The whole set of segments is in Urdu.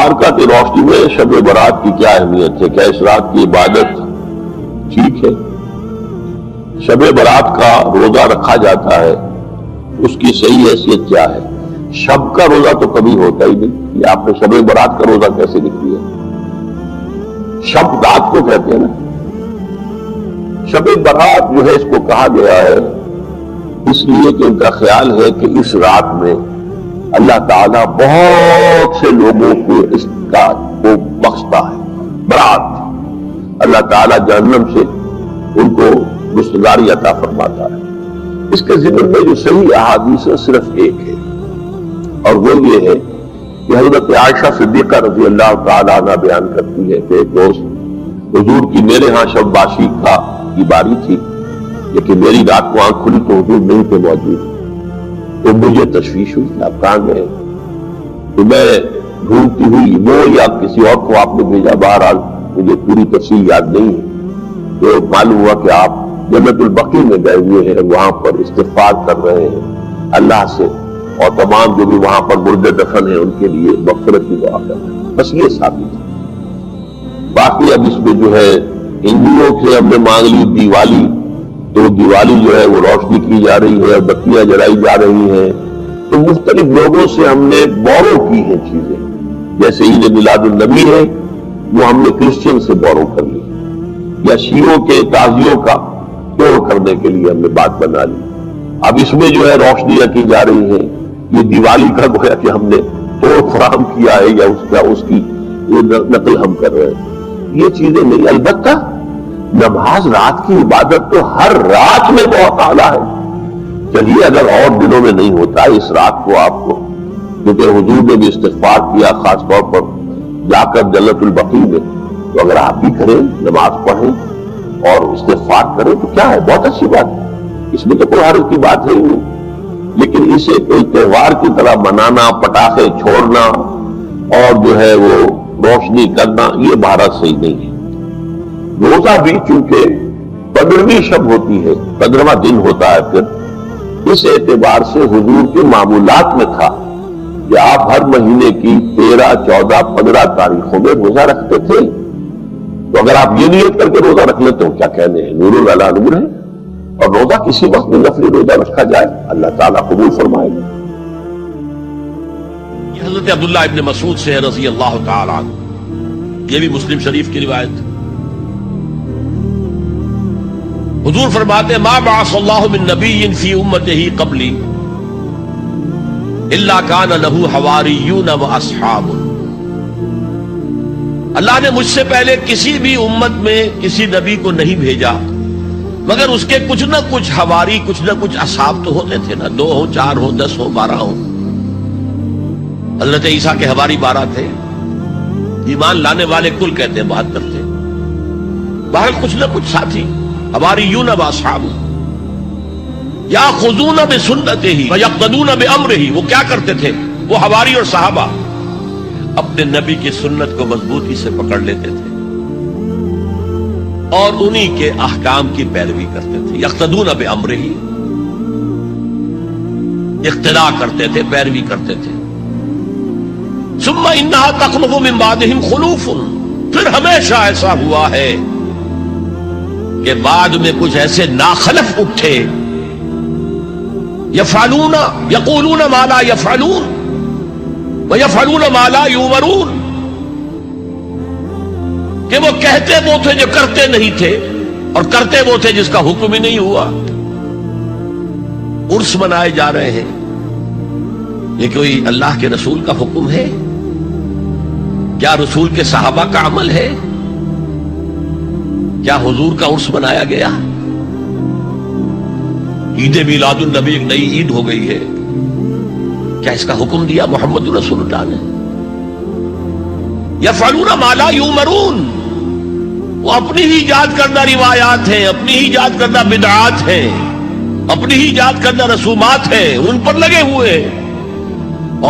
مبارکہ کی روشنی میں شب برات کی کیا اہمیت ہے؟ کیا اس رات کی عبادت ٹھیک ہے؟ شب برات کا روزہ رکھا جاتا ہے، اس کی صحیح حیثیت کیا ہے؟ شب کا روزہ تو کبھی ہوتا ہی نہیں، یہ آپ نے شب برات کا روزہ کیسے لکھ دیا؟ شب رات کو کہتے ہیں نا۔ شب برات جو ہے اس کو کہا گیا ہے اس لیے کہ ان کا خیال ہے کہ اس رات میں اللہ تعالیٰ بہت سے لوگوں کو اس کا کو بخشتا ہے۔ برات اللہ تعالیٰ جہنم سے ان کو گستگاری عطا فرماتا ہے۔ اس کے ضمن میں جو صحیح احادیث ہے صرف ایک ہے، اور وہ یہ ہے کہ حضرت عائشہ صدیقہ رضی اللہ تعالیٰ عنہ بیان کرتی ہے کہ ایک دوست حضور کی میرے ہاں شب باشی کی باری تھی، لیکن میری رات کو آنکھ کھلی تو حضور نہیں تھے موجود، تو مجھے تشویش ہوئی، آپ کہاں گئے؟ تو میں ڈھونڈتی ہوئی وہ یا کسی اور کو آپ نے بھیجا، بہرحال مجھے پوری تفصیل یاد نہیں ہے، تو معلوم ہوا کہ آپ جنت البقیع میں گئے ہوئے ہیں، وہاں پر استغفار کر رہے ہیں اللہ سے، اور تمام جو بھی وہاں پر مردے دفن ہیں ان کے لیے مغفرت کی دعا کر رہے ہیں۔ بس یہ ثابت ہے۔ باقی اب اس میں جو ہے ہندوؤں سے ہم نے مانگ لی دیوالی، تو دیوالی جو ہے وہ روشنی کی جا رہی ہے، بتیاں جلائی جا رہی ہیں، تو مختلف لوگوں سے ہم نے بورو کی ہیں چیزیں، جیسے عید میلاد النبی ہے وہ ہم نے کرسچن سے بورو کر لی، یا شیعوں کے تعزیوں کا توڑ کرنے کے لیے ہم نے بات بنا لی۔ اب اس میں جو ہے روشنیاں کی جا رہی ہیں، یہ دیوالی کا گویا کہ ہم نے توڑ فراہم کیا ہے یا اس کی نقل ہم کر رہے ہیں، یہ چیزیں نہیں۔ البتہ نماز رات کی عبادت تو ہر رات میں بہت اعلیٰ ہے۔ چلیے اگر اور دنوں میں نہیں ہوتا اس رات کو آپ کو، کیونکہ حضور نے بھی استغفار کیا خاص طور پر جا کر جنت البقیع میں، تو اگر آپ بھی کریں، نماز پڑھیں اور استغفار کریں تو کیا ہے، بہت اچھی بات ہے، اس میں تو کوئی حرج کی بات ہے ہی نہیں۔ لیکن اسے کوئی تہوار کی طرح منانا، پٹاخے چھوڑنا اور جو ہے وہ روشنی کرنا، یہ بھارت صحیح نہیں ہے۔ روزہ بھی چونکہ 15ویں شب ہوتی ہے، 15واں دن ہوتا ہے، پھر اس اعتبار سے حضور کے معمولات میں تھا کہ آپ ہر مہینے کی 13، 14، 15 تاریخوں میں روزہ رکھتے تھے۔ تو اگر آپ یہ نیت کر کے روزہ رکھ لیتے ہو، کیا کہنے ہیں، نور علی نور ہے، اور روزہ کسی وقت میں نفلی روزہ رکھا جائے اللہ تعالیٰ قبول فرمائے گا۔ یہ حضرت عبداللہ ابن مسعود سے رضی اللہ تعالی عنہ، یہ بھی مسلم شریف کی روایت۔ حضور فرماتے ہیں ما بعث اللہ من نبی فی امتہ قبلی الا کان لہ حواریون و اصحاب۔ اللہ نے مجھ سے پہلے کسی بھی امت میں کسی نبی کو نہیں بھیجا مگر اس کے کچھ نہ کچھ حواری، کچھ نہ کچھ اصحاب تو ہوتے تھے نا، 2 ہوں، 4 ہوں، 10 ہوں، 12 ہوں۔ حضرت عیسیٰ کے حواری 12 تھے، ایمان لانے والے کل کہتے ہیں 72 تھے، باہر کچھ نہ کچھ ساتھی، حواریون و اصحاب یاخذون بسنتہ ویقتدون بامرہ۔ وہ کیا کرتے تھے؟ وہ حواری اور صحابہ اپنے نبی کی سنت کو مضبوطی سے پکڑ لیتے تھے اور انہی کے احکام کی پیروی کرتے تھے۔ یقتدون بامرہ، اقتداء کرتے تھے، پیروی کرتے تھے۔ ثم انہا تخلف من بعدہم خلوف، پھر ہمیشہ ایسا ہوا ہے کہ بعد میں کچھ ایسے ناخلف اٹھے، یفعلون یقولون ما لا یفعلون ویفعلون ما لا یؤمرون، کہ وہ کہتے وہ تھے جو کرتے نہیں تھے، اور کرتے وہ تھے جس کا حکم ہی نہیں ہوا۔ عرس منائے جا رہے ہیں، یہ کوئی اللہ کے رسول کا حکم ہے؟ کیا رسول کے صحابہ کا عمل ہے؟ کیا حضور کا عرس منایا گیا؟ عید میلاد النبی ایک نئی عید ہو گئی ہے، کیا اس کا حکم دیا محمد رسول اللہ نے؟ یفعلون ما لا یؤمرون، وہ اپنی ہی ایجاد کردہ روایات ہیں، اپنی ہی ایجاد کردہ بدعات ہیں، اپنی ہی ایجاد کردہ رسومات ہیں، ان پر لگے ہوئے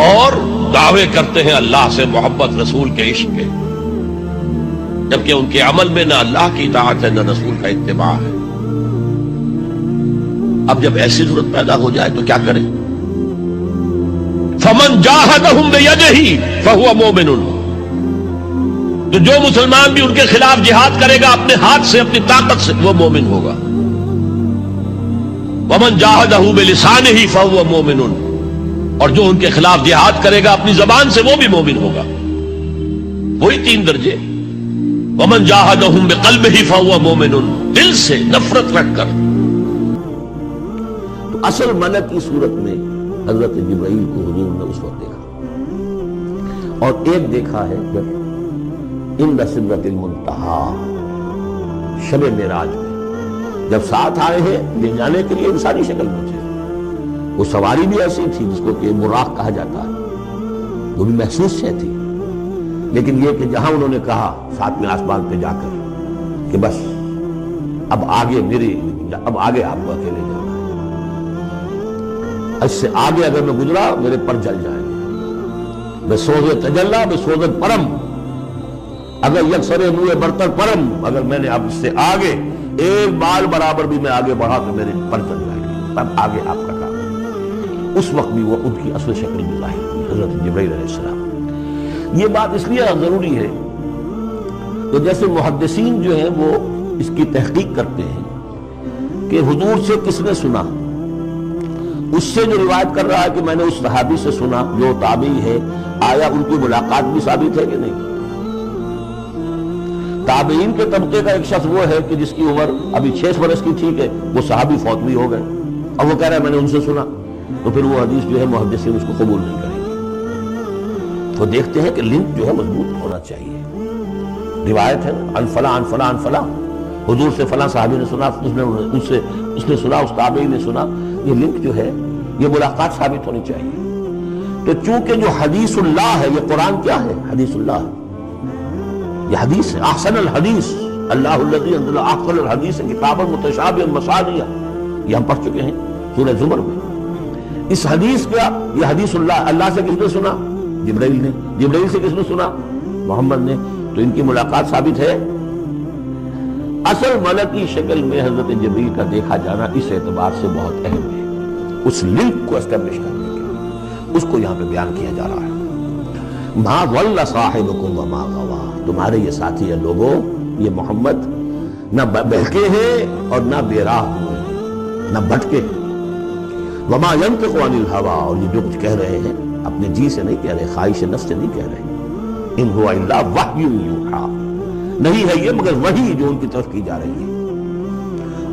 اور دعوے کرتے ہیں اللہ سے محبت، رسول کے عشق کے، جبکہ ان کے عمل میں نہ اللہ کی اطاعت ہے نہ رسول کا اتباع ہے۔ اب جب ایسی ضرورت پیدا ہو جائے تو کیا کریں؟ فمن جاہدہم بیدہ فہو مومن، تو جو مسلمان بھی ان کے خلاف جہاد کرے گا اپنے ہاتھ سے اپنی طاقت سے وہ مومن ہوگا. ومن جاہدہ بلسانہ فہو مومن، اور جو ان کے خلاف جہاد کرے گا اپنی زبان سے وہ بھی مومن ہوگا. وہی 3 درجے. ومن جاہدہم بقلبہ فہو مومن، دل سے نفرت رکھ کر. تو اصل ملک کی صورت میں حضرت جبرائیل کو حضور نے اس وقت دیکھا، اور ایک دیکھا ہے جب عند سدرۃ المنتہا شب معراج میں، جب ساتھ آئے ہیں لے جانے کے لیے انسانی شکل میں تھے. وہ سواری بھی ایسی تھی جس کو کہ براق کہا جاتا ہے، وہ بھی محسوس سے تھی. لیکن یہ کہ جہاں انہوں نے کہا 7ویں آسمان پہ جا کر کہ بس اب آگے آپ کو اکیلے جانا ہے، اس سے آگے اگر میں گزرا میرے پر جل جائیں گے. میں سوز تجلا میں سوزت پرم، اگر یکسر منہ برتر پرم، اگر میں نے اب اس سے آگے ایک بال برابر بھی میں آگے بڑھا تو میرے پر جل جائیں گے. تب آگے آپ کا کام. اس وقت بھی وہ ان کی اصل شکل میں ظاہر ہوئی حضرت جبرائیل علیہ السلام. یہ بات اس لیے ضروری ہے کہ جیسے محدثین جو ہیں وہ اس کی تحقیق کرتے ہیں کہ حضور سے کس نے سنا، اس سے جو روایت کر رہا ہے کہ میں نے اس صحابی سے سنا جو تابعی ہے، آیا ان کی ملاقات بھی ثابت ہے کہ نہیں. تابعین کے طبقے کا ایک شخص وہ ہے کہ جس کی عمر ابھی 6 برس کی تھی کہ وہ صحابی فوت بھی ہو گئے، اور وہ کہہ رہا ہے میں نے ان سے سنا، تو پھر وہ حدیث جو ہے محدثین اس کو قبول نہیں کریں گے. تو دیکھتے ہیں کہ لنک جو ہے مضبوط ہونا چاہیے. روایت ہے ان فلاں ان فلاں ان فلاں، حضور سے فلاں صحابی نے سنا، اس نے سنا، اس تابعی نے سنا. یہ لنک جو ہے یہ ملاقات ثابت ہونی چاہیے. تو چونکہ جو حدیث اللہ ہے، یہ قرآن کیا ہے؟ حدیث اللہ. یہ حدیث ہے احسن الحدیث، اللہ الذی انزل احسن الحدیث کتابا متشابہا مثانیہ، یہ ہم پڑھ چکے ہیں سورہ زمر میں. اس حدیث کا یہ حدیث اللہ سے کس نے سنا؟ جبرائیل نے. جبرائیل سے کس نے سنا؟ محمد نے. تو ان کی ملاقات ثابت ہے. اصل ملکی شکل میں حضرت جبرائیل کا دیکھا جانا اس اعتبار سے بہت اہم ہے، اس لنک کو اسٹیبلش کرنے کے لیے اس کو یہاں پہ بیان کیا جا رہا ہے. ما ضل صاحبکم وما غوا، تمہارے یہ ساتھی ہیں لوگوں، یہ محمد نہ بہکے ہیں اور نہ بے راہ ہوئے ہیں، نہ بھٹکے ہیں. وما ينطق عن الهوى، اور یہ جو کچھ کہہ رہے ہیں اپنے جی سے نہیں کہہ رہے، خواہش نفس سے نہیں کہہ رہے. ان هو الا وحی یوحی، نہیں ہے یہ مگر وحی جو ان کی طرف کی جا رہی ہے.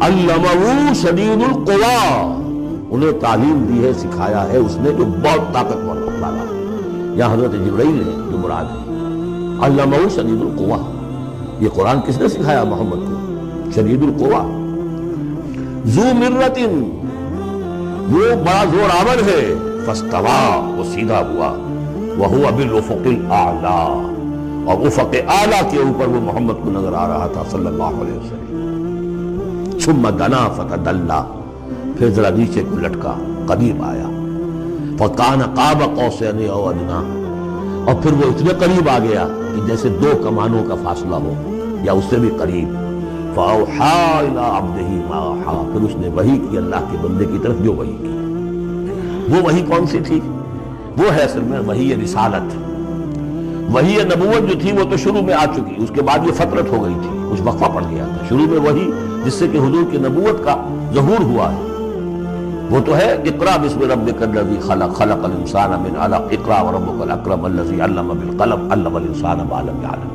علمہ شدید القوی، انہیں تعلیم دی ہے، سکھایا ہے اس نے جو بہت طاقتور والا ہے. یہاں حضرت جبرائیل ہے جو مراد ہے. علمہ شدید القوی، یہ قرآن کس نے سکھایا محمد کو؟ شدید القوی. ذو مرۃ، وہ بڑا زور آور ہے. فاستوى، وہ سیدھا ہوا. وہو بالافق الاعلی، اور افق اعلیٰ کے اوپر وہ محمد کو نظر آ رہا تھا صلی اللہ علیہ وسلم. ثم دنا فتدلی، پھر ذرا نیچے کو لٹکا، قریب آیا. فکان قاب قوسین او ادنی، اور پھر وہ اتنے قریب آ گیا کہ جیسے 2 کمانوں کا فاصلہ ہو یا اس سے بھی قریب. فاوحی الی عبدہ ما اوحی، پھر اس نے وحی کی اللہ کے بندے کی طرف جو وحی کی. وہ وحی کون سی تھی؟ وہ ہے اصل میں وحی رسالت. وحی نبوت جو تھی وہ تو شروع میں آ چکی، اس کے بعد یہ فترت ہو گئی تھی، کچھ وقفہ پڑ گیا تھا. شروع میں وحی جس سے کہ حضور کی نبوت کا ظہور ہوا ہے وہ تو ہے اقرا بسم ربک الذی خلق، خلق الانسان من علق، اقرا وربک الاکرم الذی علم بالقلم، علم الانسان ما لم یعلم.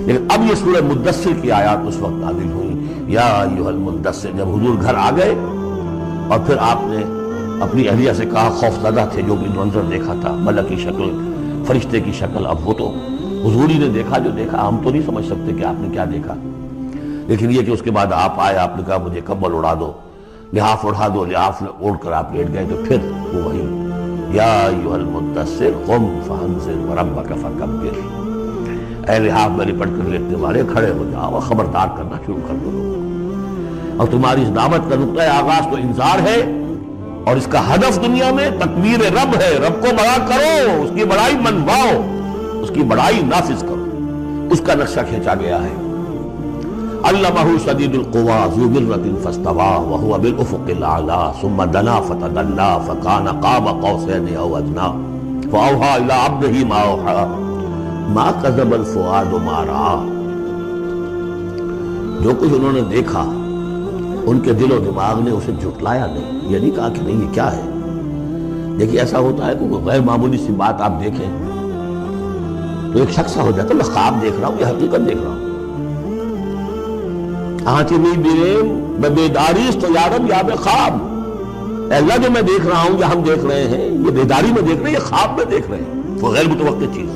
لیکن اب یہ سورہ مدثر کی آیات اس وقت نازل ہوئی. یا ایھا المدثر، جب حضور گھر آ گئے اور پھر آپ نے اپنی اہلیہ سے کہا، خوف زدہ تھے جو بھی منظر دیکھا تھا، ملک کی شکل، فرشتے کی شکل. اب وہ تو حضور ہی نے دیکھا جو دیکھا، ہم تو نہیں سمجھ سکتے کہ آپ نے کیا دیکھا. لیکن یہ کہ اس کے بعد آپ آئے، آپ نے کہا مجھے کمبل اڑا دو، لحاف اڑا دو، لحاف اوڑھ کر آپ لیٹ گئے. تو پھر وہ وہی یا ایھا المدثر قم فانذر وربک فکبر، اے لحاف میں لپٹ کر لیٹنے والے کھڑے ہو جاؤ اور خبردار کرنا شروع کر دو لوگوں کو. اور تمہاری اس دعوت کا نقطۂ آغاز تو انذار ہے، اور اس کا ہدف دنیا میں تکبیر رب ہے. رب کو بڑا کرو، اس کی بڑائی منواؤ، اس کی بڑائی نافذ کرو. اس کا نقشہ کھینچا گیا ہے. علمہ شدید القوی ذو مرۃ فاستوى وهو بالافق الاعلی ثم دنا فتدلی فکان قاب قوسین او ادنی فاوحی الی عبدہ ما اوحی ما کذب الفؤاد ما رأى، جو کچھ انہوں نے دیکھا ان کے دل و دماغ نے اسے جھٹلایا نہیں، یہ نہیں کہا کہ نہیں یہ کیا ہے۔ دیکھیے ایسا ہوتا ہے کہ غیر معمولی سی بات آپ دیکھیں تو ایک شخص ہو جاتا ہے میں خواب دیکھ رہا ہوں یا حقیقت دیکھ رہا ہوں۔ آنچنی بیریم میں بیداریست تو یارب یا بے خواب، اے اللہ جو میں دیکھ رہا ہوں یا ہم دیکھ رہے ہیں یہ بیداری میں دیکھ رہے ہیں، یہ خواب میں دیکھ رہے ہیں، وہ غیر متوقع چیز۔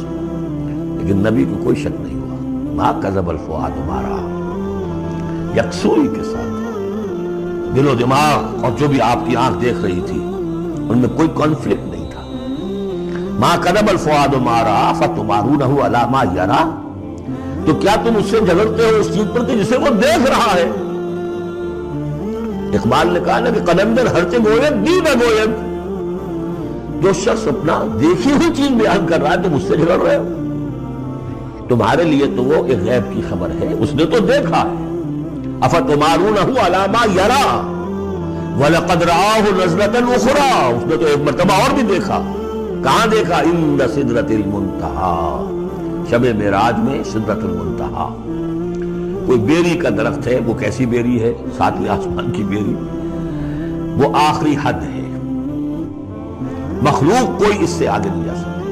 لیکن نبی کو کوئی شک نہیں ہوا، ما کذب الفؤاد ما رأى، یکسوئی کے ساتھ دل و دماغ اور جو بھی آپ کی آنکھ دیکھ رہی تھی ان میں کوئی کانفلکٹ نہیں تھا۔ ما کذب الفؤاد ما رأى فتمارونہ علی ما یری، تو کیا تم اس سے جھگڑتے ہو اس چیز پر کہ جسے وہ دیکھ رہا ہے؟ اقبال نے کہا نا کہ قلندر ہرچے گوید دید گوید، جو شخص اپنا دیکھی ہوئی چیز بیان کر رہا ہے تم اس سے جھگڑ رہے ہو، تمہارے لیے تو وہ ایک غیب کی خبر ہے، اس نے تو دیکھا ہے۔ افتمارونہ علی ما یری وَلَقَدْ رَآهُ نَزْلَةً أُخْرَىٰ، اس نے تو ایک مرتبہ اور بھی دیکھا۔ کہاں دیکھا؟ عند سدرۃ المنتہیٰ، شب معراج میں سدرۃ المنتہیٰ، کوئی بیری کا درخت ہے، وہ کیسی بیری ہے؟ ساتویں آسمان کی بیری، وہ آخری حد ہے، مخلوق کوئی اس سے آگے نہیں جا سکتی۔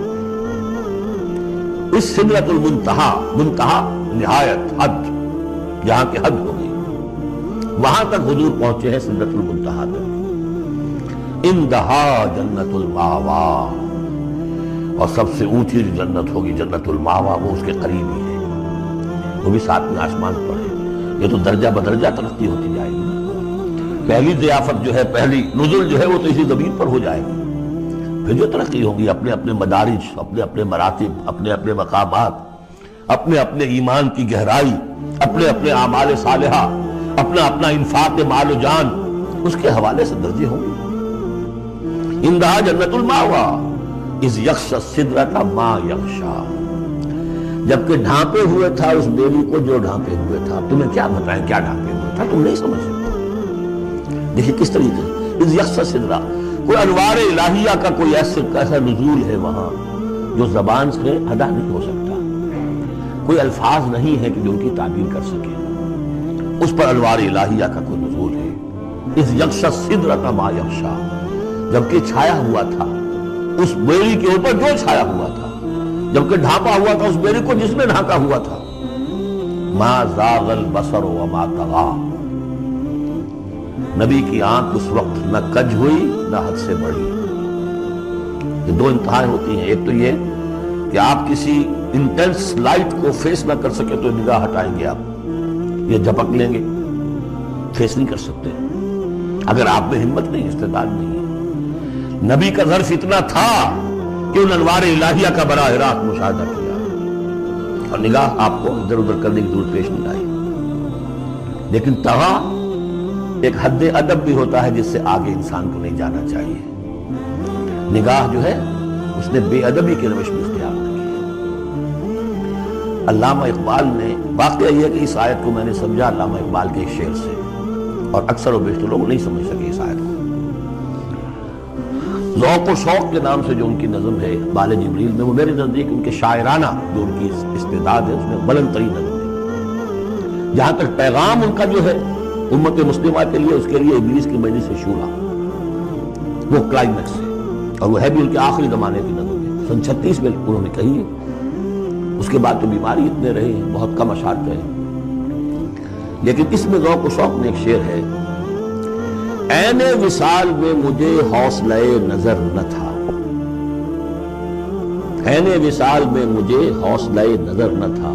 اس سدرۃ المنتہیٰ، منتہا نہایت، حد، جہاں کی حد ہو گئی، وہاں تک حضور پہنچے ہیں سدرۃ المنتہیٰ تک۔ اندہا جنت الماوا، اور سب سے اونچی جنت ہوگی جنت الماوا، وہ اس کے قریب ہی ہے، وہ بھی ساتویں آسمان پر ہے۔ یہ تو درجہ بدرجہ ترقی ہوتی جائے گی، پہلی ضیافت جو ہے، پہلی نزل جو ہے وہ تو اسی زمین پر ہو جائے گی، پھر جو ترقی ہوگی اپنے اپنے مدارج، اپنے اپنے مراتب، اپنے اپنے مقامات، اپنے اپنے ایمان کی گہرائی، اپنے اپنے اعمال صالحہ، اپنا اپنا انفاق مال و جان، اس کے حوالے سے درجے ہوں گے۔ اندہا جنت الماوا اذ یغشی السدرۃ ما یغشی، جبکہ ڈھانپے ہوئے تھا اس بیری کو جو ڈھانپے ہوئے تھا۔ تمہیں کیا بتائیں کیا ڈھانپے ہوئے تھا، تم نہیں سمجھ سکتے۔ دیکھیے کس طریقے سے اذ یغشی السدرۃ، کوئی انوار الہیہ کا کوئی ایسا نزول ہے وہاں جو زبان سے ادا نہیں ہو سکتا، کوئی الفاظ نہیں ہے کہ جو ان کی تعبیر کر سکے، اس پر انوار الہیہ کا کوئی نزول ہے۔ اذ یغشی السدرۃ ما یغشی، جبکہ چھایا ہوا تھا اس بیری کے اوپر جو چھایا ہوا تھا، جبکہ ڈھانپا ہوا تھا اس بیری کو جس نے ڈھانکا ہوا تھا۔ ما زاغ البصر وما طغی، نبی کی آنکھ اس وقت نہ کج ہوئی نہ حد سے بڑھی۔ یہ دو انتہائیں ہوتی ہیں، ایک تو یہ کہ آپ کسی انٹینس لائٹ کو فیس نہ کر سکے تو نگاہ ہٹائیں گے، آپ یہ جھپک لیں گے، فیس نہیں کر سکتے اگر آپ میں ہمت نہیں، استعداد نہیں ہے۔ نبی کا ظرف اتنا تھا کہ ان انوار الہیہ کا براہ راست مشاہدہ کیا، اور نگاہ آپ کو ادھر ادھر کرنے کی ضرورت پیش نہیں آئی۔ لیکن طغا ایک حد ادب بھی ہوتا ہے جس سے آگے انسان کو نہیں جانا چاہیے۔ نگاہ جو ہے اس نے بے ادبی کی روش میں اختیار کی۔ علامہ اقبال نے، واقعہ یہ ہے کہ اس آیت کو میں نے سمجھا علامہ اقبال کے ایک شعر سے، اور اکثر و بیشتر لوگ نہیں سمجھ سکے اس آیت کو۔ ذوق و شوق کے نام سے جو ان کی نظم ہے بال جبریل میں، وہ میرے نزدیک ان کے شاعرانہ جو ان کی استعداد ہے اس میں بلند ترین نظم ہے۔ جہاں تک پیغام ان کا جو ہے امت مسلمہ کے لیے، اس کے لیے ابلیس کی مجلس سے شورا، وہ کلائمیکس ہے، اور وہ ہے بھی ان کے آخری زمانے کی نظم ہے، سن 36 میں انہوں نے کہی ہے۔ اس کے بعد تو بیماری اتنے رہے ہیں، بہت کم اشعار کہے، لیکن اس میں ذوق و شوق میں ایک شعر ہے: عین وصال میں مجھے حوصلہ نظر نہ تھا، عین وصال میں مجھے حوصلہ نظر نہ تھا،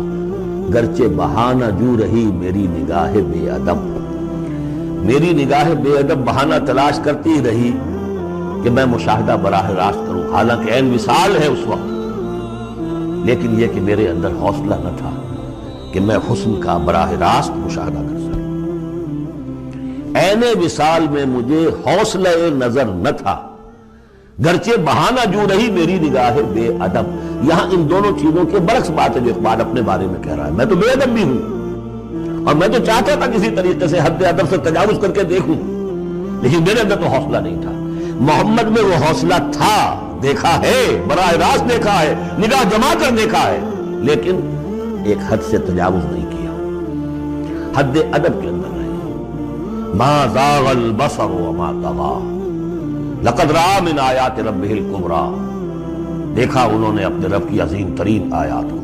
گرچہ بہانہ جو رہی میری نگاہ بے ادب، میری نگاہ بے ادب بہانہ تلاش کرتی رہی کہ میں مشاہدہ براہ راست کروں، حالانکہ عین وصال ہے اس وقت، لیکن یہ کہ میرے اندر حوصلہ نہ تھا کہ میں حسن کا براہ راست مشاہدہ کر سکوں۔ عین وصال میں مجھے حوصلہ نظر نہ تھا، گرچہ بہانہ جو رہی میری نگاہ بے ادب۔ یہاں ان دونوں چیزوں کے برعکس بات ہے جو اقبال اپنے بارے میں کہہ رہا ہے۔ میں تو بے ادب بھی ہوں، اور میں تو چاہتا تھا کسی طریقے سے حد ادب سے تجاوز کر کے دیکھوں، لیکن میرے اندر تو حوصلہ نہیں تھا۔ محمد میں وہ حوصلہ تھا، دیکھا ہے، براہ راست دیکھا ہے، نگاہ جما کر دیکھا ہے، لیکن ایک حد سے تجاوز نہیں کیا، حد ادب کے اندر رہے۔ ما زاغ البصر وما طغى لقد رأى من آیات ربہ الکبریٰ، دیکھا انہوں نے اپنے رب کی عظیم ترین آیات کو۔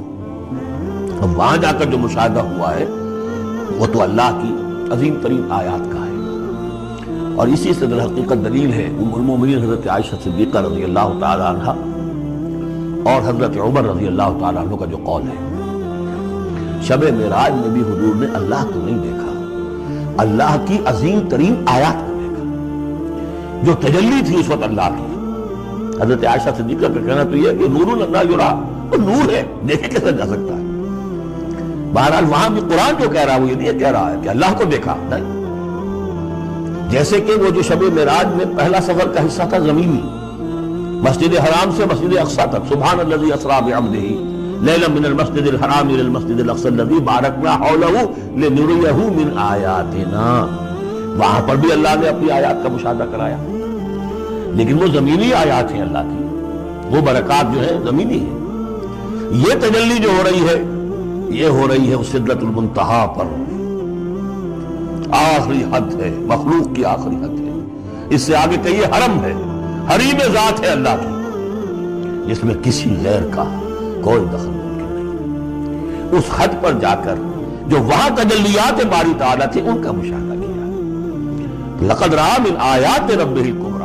اب وہاں جا کر جو مشاہدہ ہوا ہے وہ تو اللہ کی عظیم ترین آیات کا ہے، اور اسی سے در حقیقت دلیل ہے ام المومنین حضرت عائشہ صدیقہ رضی اللہ تعالی عنہ اور حضرت عمر رضی اللہ تعالی عنہ کا جو قول ہے، شب معراج میں بھی حضور نے اللہ کو نہیں دیکھا، اللہ کی عظیم ترین آیات کو دیکھا جو تجلی تھی اس وقت اللہ کی۔ حضرت عائشہ صدیقہ کا کہنا تو یہ ہے کہ نور لا یرا، وہ نور ہے، دیکھے کیسے جا سکتا ہے۔ بہرحال وہاں بھی قرآن جو کہہ رہا ہے وہ یہ نہیں کہہ رہا ہے کہ اللہ کو دیکھا، نہیں، جیسے کہ وہ جو شب معراج میں پہلا سفر کا حصہ تھا زمینی، مسجد حرام سے مسجد اقصی تک، سبحان الذی اسریٰ بعبدہ لیلا من المسجد الحرام الى المسجد الاقصی الذی بارکنا حولہ لنریہ من آیاتنا، وہاں پر بھی اللہ نے اپنی آیات کا مشاہدہ کرایا، لیکن وہ زمینی آیات ہیں اللہ کی، وہ برکات جو ہے زمینی ہے۔ یہ تجلی جو ہو رہی ہے یہ ہو رہی ہے اس سدرۃ المنتہا پر، آخری حد ہے، مخلوق کی آخری حد ہے، اس سے آگے کہیے حرم ہے، حریم ذات ہے اللہ کی، جس میں کسی غیر کا کوئی دخل ممکن نہیں۔ اس حد پر جا کر جو وہاں تجلیات باری تعالیٰ تھے ان کا مشاہدہ کیا۔ لقد رأى من آیات ربہ الکبریٰ،